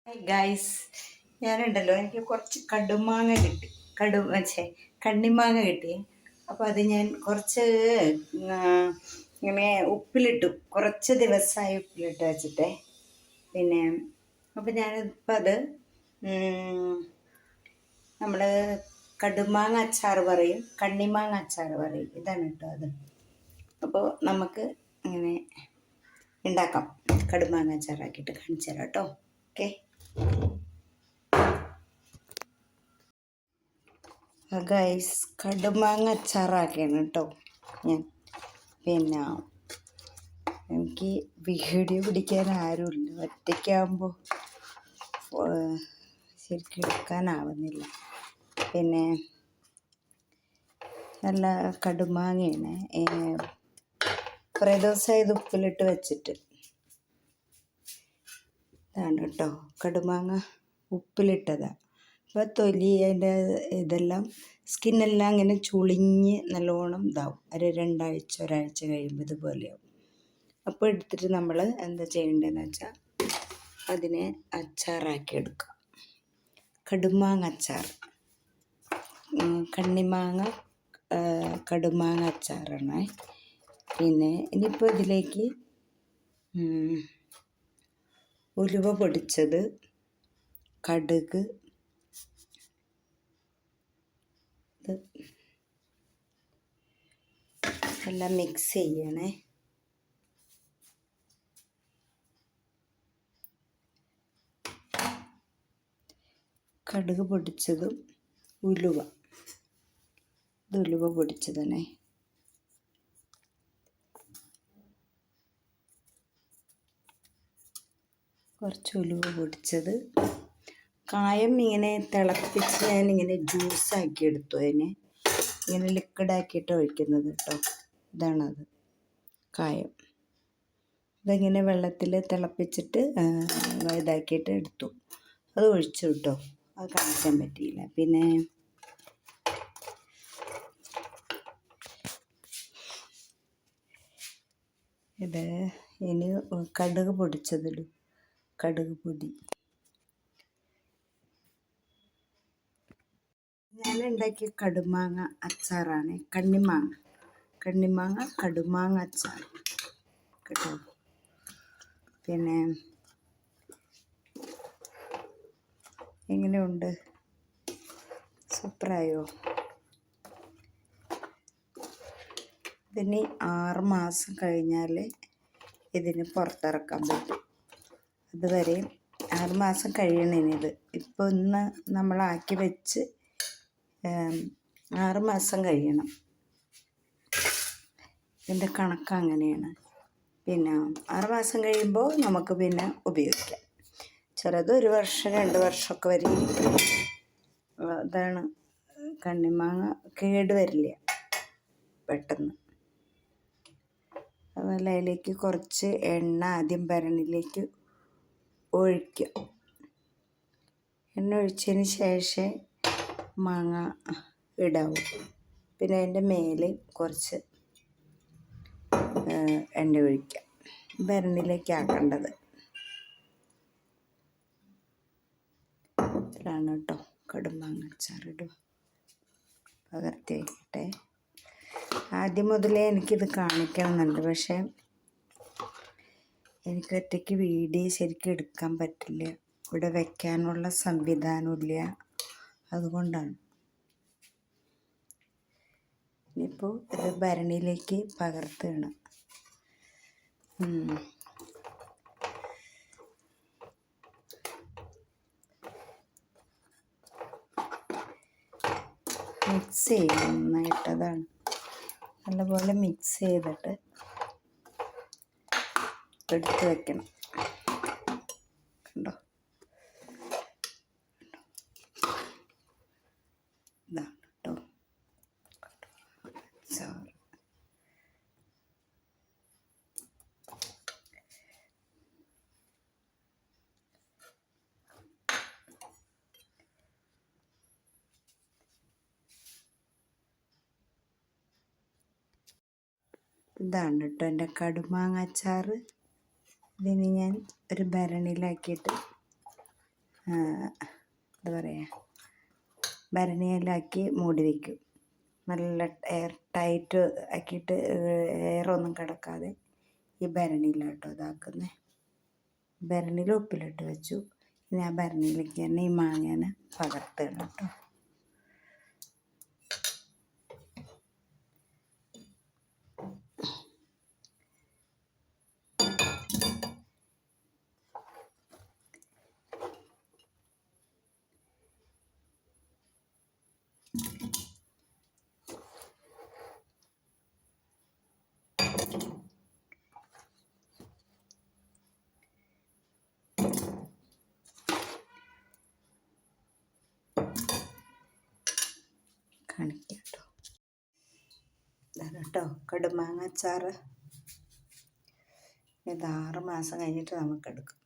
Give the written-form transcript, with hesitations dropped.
Guys, ഞാനുണ്ടല്ലോ എനിക്ക് കുറച്ച് കടുമാങ്ങ കിട്ടി. കണ്ണിമാങ്ങ കിട്ടി. അപ്പോൾ അത് ഞാൻ കുറച്ച് ആ, ഇങ്ങനെ ഉപ്പിലിട്ടു. കുറച്ച് ദിവസമായി ഉപ്പിലിട്ട് വെച്ചിട്ടേ. പിന്നെ അപ്പോൾ ഞാനിപ്പോൾ അത് നമ്മൾ കടുമാങ്ങ അച്ചാർ പറയും, കണ്ണിമാങ്ങ അച്ചാർ പറയും. ഇതാണ് കേട്ടോ അത്. അപ്പോൾ നമുക്ക് ഇങ്ങനെ ഉണ്ടാക്കാം. കടുമാങ്ങ അച്ചാറാക്കിയിട്ട് കാണിച്ചു തരാം കേട്ടോ. ഓക്കെ. ഗൈസ്, കടുമാങ്ങ അച്ചാറാക്കിയാണ് കേട്ടോ ഞാൻ. പിന്നെ എനിക്ക് വീഡിയോ പിടിക്കാൻ ആരുമില്ല, ഒറ്റയ്ക്കാകുമ്പോൾ ശരിക്കും എടുക്കാനാവുന്നില്ല. പിന്നെ നല്ല കടുമാങ്ങയാണ്. കുറേ ദിവസമായി ഇത് ഉപ്പിലിട്ട് വെച്ചിട്ട്. ഇതാണ് കേട്ടോ കടുമാങ്ങ, ഉപ്പിലിട്ടതാണ്. അപ്പോൾ തൊലി അതിൻ്റെ ഇതെല്ലാം സ്കിന്നെല്ലാം ഇങ്ങനെ ചുളിഞ്ഞ് നല്ലോണം ഇതാവും. ഒരാഴ്ച കഴിയുമ്പോൾ ഇതുപോലെയാവും. അപ്പോൾ എടുത്തിട്ട് നമ്മൾ എന്താ ചെയ്യേണ്ടതെന്ന് വെച്ചാൽ അതിനെ അച്ചാറാക്കി എടുക്കുക. കടുമാങ്ങ അച്ചാർ, കണ്ണിമാങ്ങ കടുമാങ്ങ അച്ചാറാണ്. പിന്നെ ഇനിയിപ്പോൾ ഇതിലേക്ക് ഉലുവ പൊടിച്ചത്, കടുക്, എല്ലാം മിക്സ് ചെയ്യണേ. കടുക് പൊടിച്ചതും ഉലുവ, ഇത് ഉലുവ പൊടിച്ചതന്നെ. കുറച്ച് ഉലുവ പൊടിച്ചത്. കായം ഇങ്ങനെ തിളപ്പിച്ച് ഞാനിങ്ങനെ ജ്യൂസാക്കി എടുത്തു. അതിനെ ഇങ്ങനെ ലിക്വിഡാക്കിയിട്ട് ഒഴിക്കുന്നത് കേട്ടോ. ഇതാണത് കായം. ഇതിങ്ങനെ വെള്ളത്തിൽ തിളപ്പിച്ചിട്ട് ഇതാക്കിയിട്ട് എടുത്തു. അത് ഒഴിച്ചു കേട്ടോ. അത് കാണിക്കാൻ പറ്റിയില്ല. പിന്നെ ഇത് ഇനി കടുക് പൊടിച്ചതിടും. കടുക് പൊടി ഞാൻ ഉണ്ടാക്കിയ കടുമാങ്ങ അച്ചാറാണ്. കണ്ണിമാങ്ങ കടുമാങ്ങ അച്ചാർ കേട്ടോ. പിന്നെ എങ്ങനെയുണ്ട്? സൂപ്പറായോ? ഇതിന് 6 മാസം കഴിഞ്ഞാൽ ഇതിന് പുറത്തിറക്കാൻ പറ്റും. അതുവരെ 6 മാസം കഴിയണിത്. ഇപ്പോൾ ഇന്ന് നമ്മളാക്കി വെച്ച് 6 മാസം കഴിയണം. ഇതിൻ്റെ കണക്ക് അങ്ങനെയാണ്. പിന്നെ 6 മാസം കഴിയുമ്പോൾ നമുക്ക് പിന്നെ ഉപയോഗിക്കാം. ചിലത് 1 വർഷം 2 വർഷമൊക്കെ വരെ ഇരിക്കും. അതാണ് കണ്ണിമാങ്ങ, കേട് വരില്ല പെട്ടെന്ന്. അതുപോലെ അതിലേക്ക് കുറച്ച് എണ്ണ ആദ്യം ഭരണിയിലേക്ക് ഒഴിക്കുക. എണ്ണ ഒഴിച്ചതിന് ശേഷം മാങ്ങ ഇടാവും. പിന്നെ അതിൻ്റെ മേലെ കുറച്ച് എണ്ണ ഒഴിക്കുക. ഭരണിയിലേക്ക് ആക്കേണ്ടത്. ഇതിലാണ് കേട്ടോ കടുമാങ്ങ അച്ചാറിടുക. പകർത്തി വയ്ക്കട്ടെ. ആദ്യം മുതലേ എനിക്കിത് കാണിക്കണമെന്നുണ്ട്, പക്ഷേ എനിക്ക് ഒറ്റയ്ക്ക് വീഡിയോ ശരിക്കും എടുക്കാൻ പറ്റില്ല. ഇവിടെ വയ്ക്കാനുള്ള സംവിധാനമില്ല. അതുകൊണ്ടാണ്. ഇനിയിപ്പോൾ ഇത് ഭരണിയിലേക്ക് പകർത്തുകയാണ്. മിക്സ് ചെയ്യണം നന്നായിട്ട്. അതാണ് നല്ലപോലെ മിക്സ് ചെയ്തിട്ട് എടുത്ത് വയ്ക്കണം. കണ്ടോ? ഇതാണ് കേട്ടോ അച്ചാർ. ഇതാണ് കേട്ടോ എൻ്റെ കടുമാങ്ങ അച്ചാർ. ഇതിന് ഞാൻ ഒരു ഭരണിയിലാക്കിയിട്ട് എന്താ പറയുക, ഭരണിയിലാക്കി മൂടി വയ്ക്കും. നല്ല എയർ ടൈറ്റ് ആക്കിയിട്ട് എയറൊന്നും കിടക്കാതെ ഈ ഭരണിയിലാട്ടോ ഇതാക്കുന്നത്. ഭരണിയിൽ ഉപ്പിലിട്ട് വെച്ചു. ഇനി ആ ഭരണിയിലേക്ക് തന്നെ ഈ മാങ്ങ പകർത്തുകയാണ് കേട്ടോ. കാണിക്കാം കേട്ടോ. ഇതാണ് കേട്ടോ കടുമാങ്ങ അച്ചാറ്. ഇത് 6 മാസം കഴിഞ്ഞിട്ട് നമുക്ക് എടുക്കും.